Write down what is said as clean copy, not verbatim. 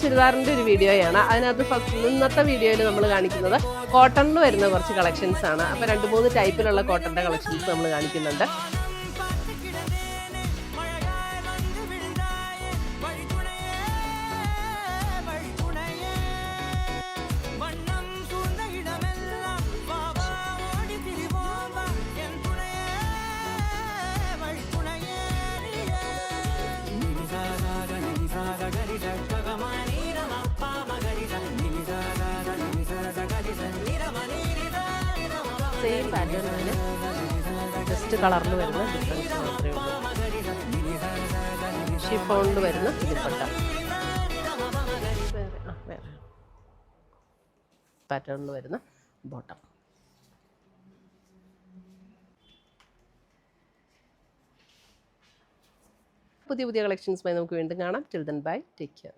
ചുരിദാറിൻ്റെ ഒരു വീഡിയോയാണ്. അതിനകത്ത് ഇന്നത്തെ വീഡിയോയിൽ നമ്മൾ കാണിക്കുന്നത് കോട്ടണിൽ വരുന്ന കുറച്ച് കളക്ഷൻസ് ആണ്. അപ്പോൾ 2-3 ടൈപ്പിലുള്ള കോട്ടൻ്റെ കളക്ഷൻസ് നമ്മൾ കാണിക്കുന്നുണ്ട്. സെയിം പാറ്റേണിൽ ജസ്റ്റ് കളറിൽ വരുന്ന ഡിഫറൻസ് മാത്രമേ ഉള്ളൂ. ഷിഫോണിൽ വരുന്ന ഇതിൽപ്പെട്ട വേറെ പാറ്റേണിൽ വരുന്ന ബോട്ടം. പുതിയ കളക്ഷൻസുമായി നമുക്ക് വീണ്ടും കാണാം. Till then bye, take care.